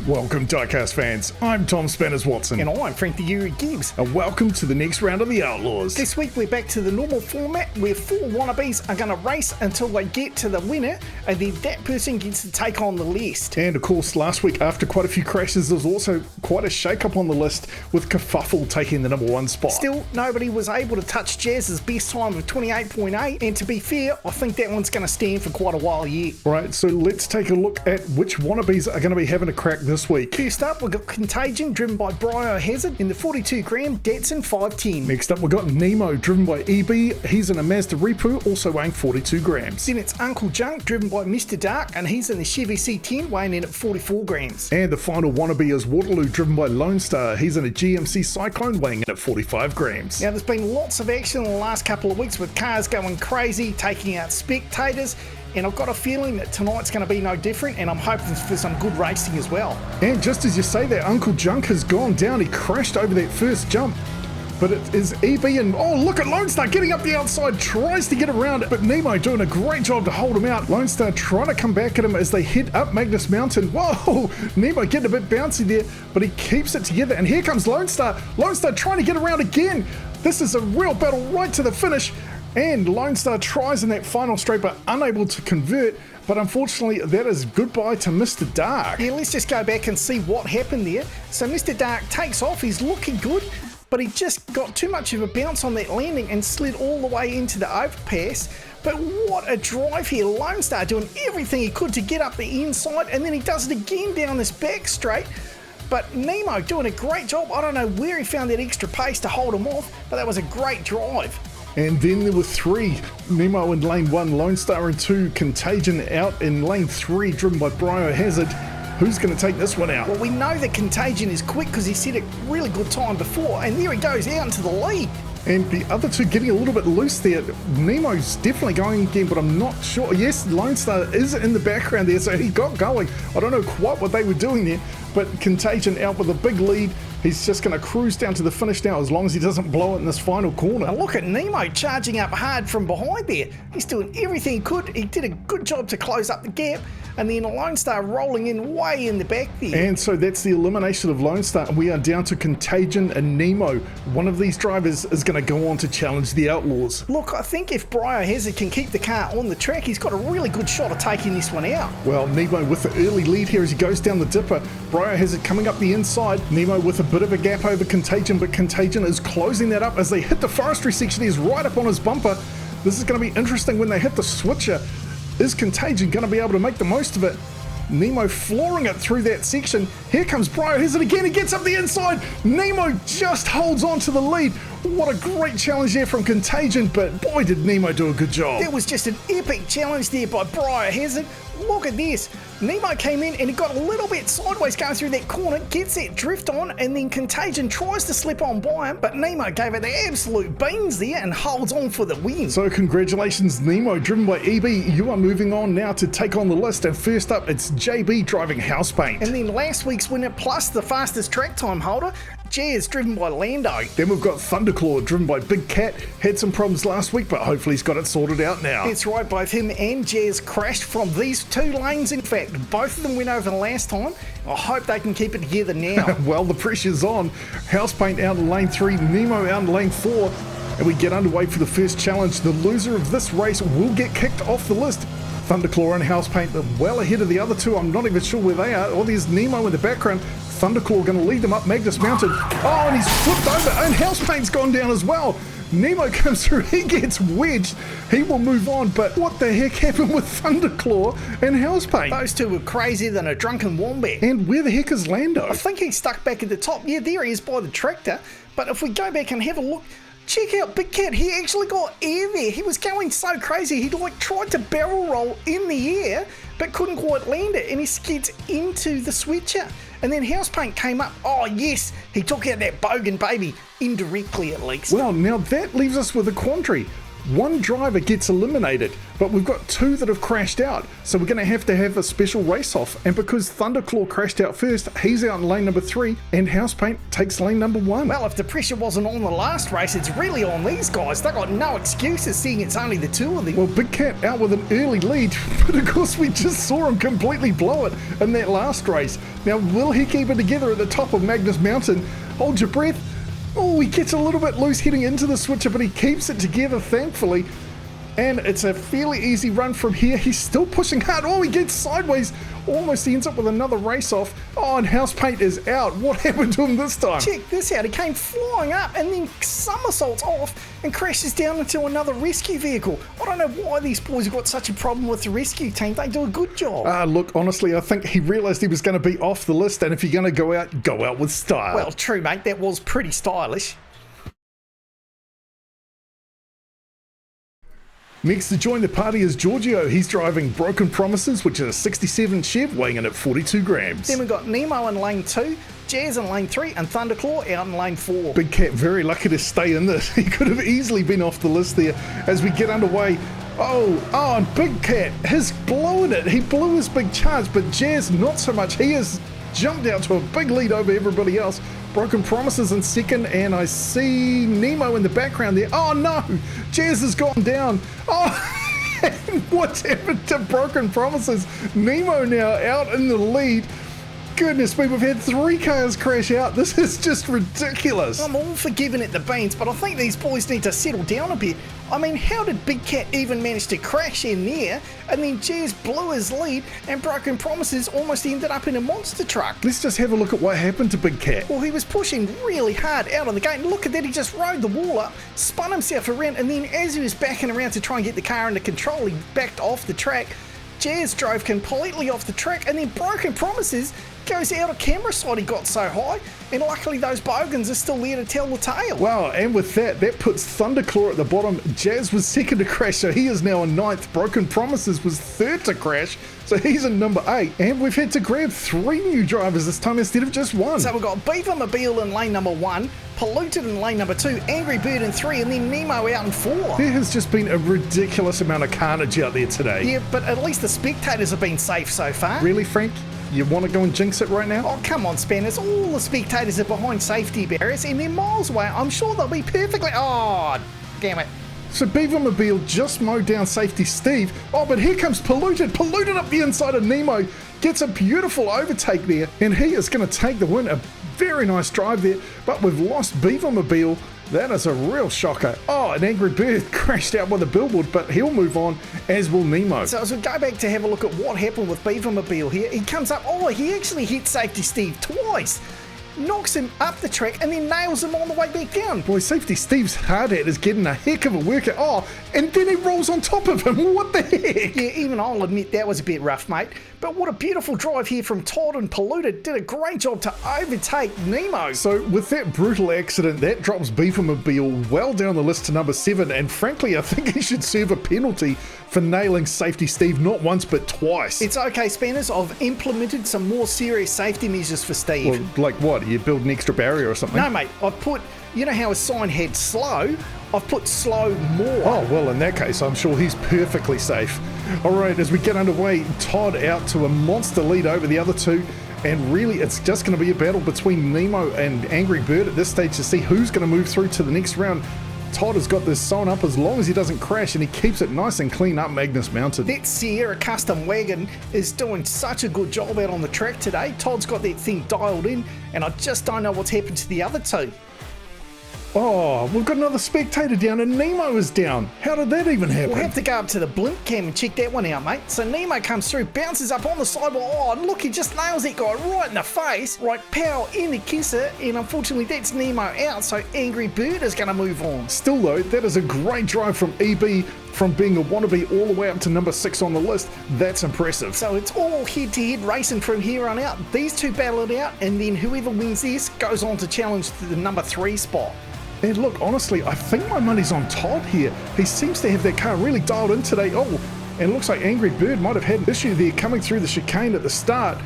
Welcome, Diecast fans. I'm Tom Spanners Watson. And I'm Frank the Yuri Gibbs. And welcome to the next round of the Outlaws. This week we're back to the normal format where 4 Wannabes are going to race until they get to the winner, and then that person gets to take on the list. And of course, last week, after quite a few crashes, there was also quite a shake-up on the list, with Kerfuffle taking the number 1 spot. Still, nobody was able to touch Jazz's best time of 28.8, and to be fair, I think that one's going to stand for quite a while yet. Right, so let's take a look at which Wannabes are going to be having a crack this week. First up, we've got Contagion, driven by Biohazard in the 42 gram Datsun 510. Next up, we've got Nemo, driven by EB. He's in a Mazda Repu, also weighing 42 grams. Then it's Uncle Junk, driven by Mr. Dark, and he's in the Chevy C10, weighing in at 44 grams. And the final Wannabe is Waterloo, driven by Lone Star. He's in a GMC Cyclone, weighing in at 45 grams. Now, there's been lots of action in the last couple of weeks with cars going crazy, taking out spectators, and I've got a feeling that tonight's going to be no different, and I'm hoping for some good racing as well. And just as you say that, Uncle Junk has gone down. He crashed over that first jump. But it is EB, and oh, look at Lone Star getting up the outside, tries to get around it, but Nemo doing a great job to hold him out. Lone Star trying to come back at him as they head up Magnus Mountain. Whoa, Nemo getting a bit bouncy there, but he keeps it together, and here comes Lone Star. Lone Star trying to get around again. This is a real battle right to the finish. And Lone Star tries in that final straight, but unable to convert. But unfortunately, that is goodbye to Mr. Dark. Yeah, let's just go back and see what happened there. So Mr. Dark takes off, he's looking good, but he just got too much of a bounce on that landing and slid all the way into the overpass. But what a drive here. Lone Star doing everything he could to get up the inside, and then he does it again down this back straight. But Nemo doing a great job. I don't know where he found that extra pace to hold him off, but that was a great drive. And then there were 3, Nemo in lane 1, Lone Star in 2, Contagion out in lane 3, driven by Biohazard. Who's going to take this one out? Well, we know that Contagion is quick because he set a really good time before, and there he goes out into the lead. And the other 2 getting a little bit loose there. Nemo's definitely going again, but I'm not sure. Yes, Lone Star is in the background there, so he got going. I don't know quite what they were doing there, but Contagion out with a big lead. He's just going to cruise down to the finish now as long as he doesn't blow it in this final corner. Now look at Nemo charging up hard from behind there. He's doing everything he could. He did a good job to close up the gap, and then Lone Star rolling in way in the back there. And so that's the elimination of Lone Star. We are down to Contagion and Nemo. One of these drivers is going to go on to challenge the Outlaws. Look, I think if Biohazard can keep the car on the track, he's got a really good shot of taking this one out. Well, Nemo with the early lead here as he goes down the dipper. Biohazard coming up the inside. Nemo with a bit of a gap over Contagion, but Contagion is closing that up as they hit the forestry section. He's right up on his bumper. This is going to be interesting when they hit the switcher. Is Contagion going to be able to make the most of it? Nemo flooring it through that section. Here comes Biohazard again. He gets up the inside. Nemo just holds on to the lead. What a great challenge there from Contagion, but boy did Nemo do a good job. That was just an epic challenge there by Biohazard. Look at this. Nemo came in and he got a little bit sideways going through that corner, gets that drift on, and then Contagion tries to slip on by him, but Nemo gave it the absolute beans there and holds on for the win. So congratulations, Nemo, driven by EB. You are moving on now to take on the list, and first up it's JB driving House Paint. And then last week's winner plus the fastest track time holder, Jazz, driven by Lando. Then we've got Thunderclaw, driven by Big Cat. Had some problems last week, but hopefully he's got it sorted out now. That's right, both him and Jazz crashed from these 2 lanes. In fact, both of them went over the last time. I hope they can keep it together now. Well, the pressure's on. House Paint out in lane 3, Nemo out in lane 4. And we get underway for the first challenge. The loser of this race will get kicked off the list. Thunderclaw and House Paint are well ahead of the other 2. I'm not even sure where they are. Oh, there's Nemo in the background. Thunderclaw going to lead them up Magnus Mountain. Oh, and he's flipped over, and House Paint's gone down as well. Nemo comes through, he gets wedged. He will move on, but what the heck happened with Thunderclaw and House Paint? Those 2 were crazier than a drunken wombat. And where the heck is Lando? I think he's stuck back at the top. Yeah, there he is by the tractor. But if we go back and have a look, check out Big Cat. He actually got air there. He was going so crazy. He tried to barrel roll in the air, but couldn't quite land it, and he skids into the switcher. And then House Paint came up. Oh yes, he took out that Bogan baby, indirectly at least. Well, now that leaves us with a quandary. one driver gets eliminated, but we've got two that have crashed out, so we're going to have a special race off. And because Thunderclaw crashed out first, he's out in lane number 3, and Housepaint takes lane number 1. Well, if the pressure wasn't on the last race, it's really on these guys. They got no excuses, seeing it's only the two of them. Well, Big Cat out with an early lead, but of course we just saw him completely blow it in that last race. Now, will he keep it together at the top of Magnus Mountain? Hold your breath. Oh, he gets a little bit loose heading into the switcher, but he keeps it together, thankfully. And it's a fairly easy run from here. He's still pushing hard. Oh, he gets sideways. Almost ends up with another race off. Oh, and Housepaint is out. What happened to him this time? Check this out. He came flying up and then somersaults off and crashes down into another rescue vehicle. I don't know why these boys have got such a problem with the rescue team. They do a good job. Look, honestly, I think he realised he was going to be off the list, and if you're going to go out with style. Well, true, mate. That was pretty stylish. Next to join the party is Giorgio. He's driving Broken Promises, which is a 67 Chev, weighing in at 42 grams. Then we've got Nemo in lane 2, Jazz in lane 3, and Thunderclaw out in lane 4. Big Cat very lucky to stay in this. He could have easily been off the list there as we get underway. Oh, and Big Cat has blown it. He blew his big charge, but Jazz not so much. He has jumped out to a big lead over everybody else. Broken Promises in second, and I see Nemo in the background there. Oh no, Jazz has gone down. Oh, what's happened to Broken Promises? Nemo now out in the lead. Goodness me, we've had 3 cars crash out. This is just ridiculous. I'm all for giving it the beans, but I think these boys need to settle down a bit. I mean, how did Big Cat even manage to crash in there? And then Jazz blew his lead, and Broken Promises almost ended up in a monster truck. Let's just have a look at what happened to Big Cat. Well, he was pushing really hard out of the gate. Look at that, he just rode the wall up, spun himself around, and then as he was backing around to try and get the car under control, he backed off the track. Jazz drove completely off the track, and then Broken Promises goes out of camera side. He got so high, and luckily those Bogans are still there to tell the tale. Wow, and with that puts Thunderclaw at the bottom. Jazz was second to crash, so he is now in 9th. Broken Promises was 3rd to crash, so he's in number 8. And we've had to grab 3 new drivers this time instead of just 1. So we've got Beavermobile in lane number 1, Polluted in lane number 2, Angry Bird in 3, and then Nemo out in 4. There has just been a ridiculous amount of carnage out there today. Yeah, but at least the spectators have been safe so far. Really, Frank? You want to go and jinx it right now? Oh, come on, Spanners. All the spectators are behind safety barriers, and they're miles away. I'm sure they'll be perfectly... Oh, damn it. So Beavermobile just mowed down Safety Steve. Oh, but here comes Polluted. Polluted up the inside of Nemo. Gets a beautiful overtake there, and he is going to take the win. A very nice drive there, but we've lost Beavermobile. That is a real shocker. Oh, an Angry Bird crashed out by the billboard, but he'll move on, as will Nemo. So as we go back to have a look at what happened with Beavermobile here, he comes up, oh, he actually hit Safety Steve twice. Knocks him up the track and then nails him on the way back down. Boy, Safety Steve's hard hat is getting a heck of a workout. Oh, and then he rolls on top of him. What the heck? Yeah, even I'll admit that was a bit rough, mate. But what a beautiful drive here from Todd and Polluted. Did a great job to overtake Nemo. So with that brutal accident, that drops Beavermobile well down the list to number 7. And frankly, I think he should serve a penalty for nailing Safety Steve not once but twice. It's okay, Spanners. I've implemented some more serious safety measures for Steve. Well, like what? You build an extra barrier or something? No, mate. I've put, you know how his sign had slow? I've put slow more. Oh, well, in that case, I'm sure he's perfectly safe. All right, as we get underway, Todd out to a monster lead over the other two. And really, it's just going to be a battle between Nemo and Angry Bird at this stage to see who's going to move through to the next round. Todd has got this sewn up as long as he doesn't crash, and he keeps it nice and clean up Magnus Mountain. That Sierra custom wagon is doing such a good job out on the track today. Todd's got that thing dialed in, and I just don't know what's happened to the other two. Oh, we've got another spectator down and Nemo is down. How did that even happen? We'll have to go up to the blimp cam and check that one out, mate. So Nemo comes through, bounces up on the sidewall. Oh, look, he just nails that guy right in the face. Right, pow in the kisser, and unfortunately that's Nemo out, so Angry Bird is going to move on. Still though, that is a great drive from EB, from being a wannabe all the way up to number 6 on the list. That's impressive. So it's all head-to-head racing from here on out. These two battle it out, and then whoever wins this goes on to challenge to the number 3 spot. And look, honestly, I think my money's on Todd here. He seems to have that car really dialed in today. Oh, and it looks like Angry Bird might have had an issue there coming through the chicane at the start.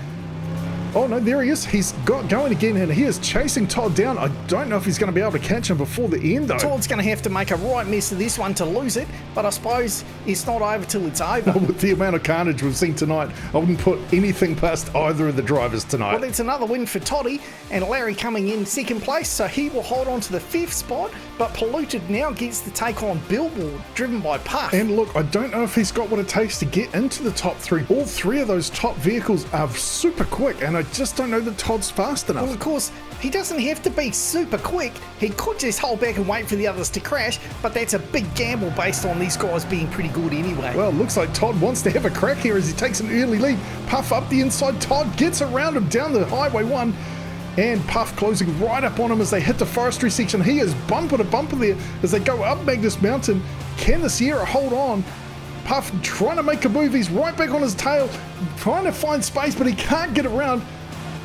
Oh no, there he is. He's got going again and he is chasing Todd down. I don't know if he's going to be able to catch him before the end though. Todd's going to have to make a right mess of this one to lose it, but I suppose it's not over till it's over. With the amount of carnage we've seen tonight, I wouldn't put anything past either of the drivers tonight. Well, that's another win for Toddy, and Larry coming in second place, so he will hold on to the 5th spot, but Polluted now gets to take on Billboard, driven by Puff. And look, I don't know if he's got what it takes to get into the top 3. All 3 of those top vehicles are super quick, and I just don't know that Todd's fast enough. Well, of course, he doesn't have to be super quick. He could just hold back and wait for the others to crash, but that's a big gamble based on these guys being pretty good anyway. Well, it looks like Todd wants to have a crack here as he takes an early lead. Puff up the inside. Todd gets around him down the Highway 1. And Puff closing right up on him as they hit the forestry section. He is bumper to bumper there as they go up Magnus Mountain. Can the Sierra hold on? Puff trying to make a move. He's right back on his tail, trying to find space, but he can't get around.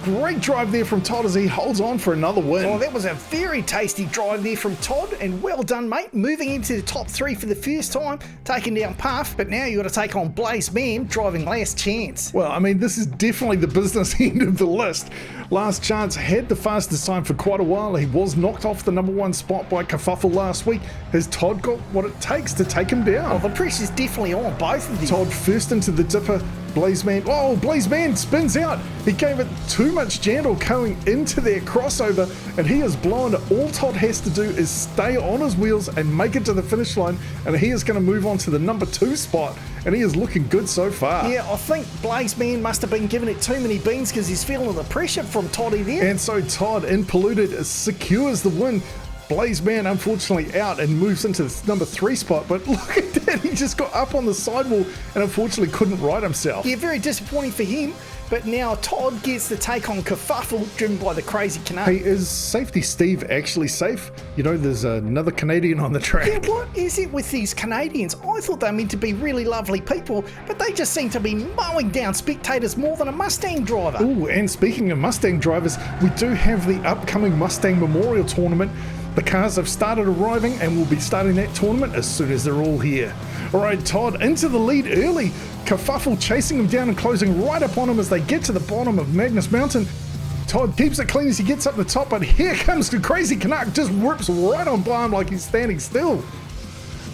Great drive there from Todd as he holds on for another win. Oh, that was a very tasty drive there from Todd, and well done, mate. Moving into the top 3 for the first time, taking down Puff, but now you got to take on Blaze Man, driving Last Chance. Well, I mean, this is definitely the business end of the list. Last Chance had the fastest time for quite a while. He was knocked off the number 1 spot by Kerfuffle last week. Has Todd got what it takes to take him down? Oh, the pressure's definitely on both of them. Todd first into the dipper. Blazeman, oh, Blazeman spins out. He gave it too much jandle going into their crossover, and he is blown. All Todd has to do is stay on his wheels and make it to the finish line, and he is going to move on to the number 2 spot, and he is looking good so far. Yeah, I think Blazeman must have been giving it too many beans because he's feeling the pressure from Toddy there. And so Todd, in Polluted, secures the win. Blazeman unfortunately out and moves into the number 3 spot, but look at that, he just got up on the sidewall and unfortunately couldn't right himself. Yeah, very disappointing for him, but now Todd gets to take on Kerfuffle, driven by the Crazy Canuck. Hey, is Safety Steve actually safe? You know, there's another Canadian on the track. Yeah, what is it with these Canadians? I thought they were meant to be really lovely people, but they just seem to be mowing down spectators more than a Mustang driver. Oh, and speaking of Mustang drivers, we do have the upcoming Mustang Memorial Tournament. The cars have started arriving and we'll be starting that tournament as soon as they're all here. Alright, Todd into the lead early. Kerfuffle chasing him down and closing right up on him as they get to the bottom of Magnus Mountain. Todd keeps it clean as he gets up the top, but here comes the Crazy Canuck, just whips right on by him like he's standing still.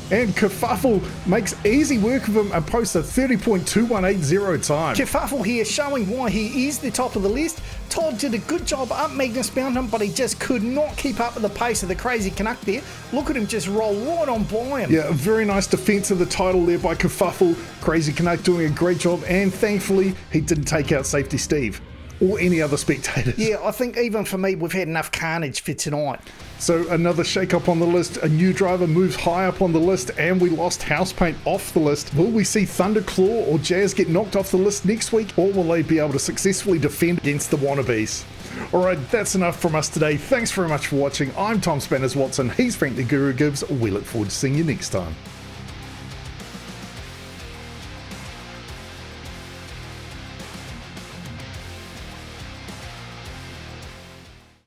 And Kerfuffle makes easy work of him and posts a 30.2180 time. Kerfuffle here showing why he is the top of the list. Todd did a good job up Magnus Mountain, but he just could not keep up with the pace of the Crazy Canuck there. Look at him just roll right on by him. Yeah, a very nice defense of the title there by Kerfuffle. Crazy Canuck doing a great job, and thankfully he didn't take out Safety Steve or any other spectators. Yeah, I think even for me, we've had enough carnage for tonight. So another shake-up on the list, a new driver moves high up on the list, and we lost Housepaint off the list. Will we see Thunderclaw or Jazz get knocked off the list next week, or will they be able to successfully defend against the Wannabes? Alright, that's enough from us today. Thanks very much for watching. I'm Tom Spanners Watson, he's Frank the Guru Gibbs. We look forward to seeing you next time.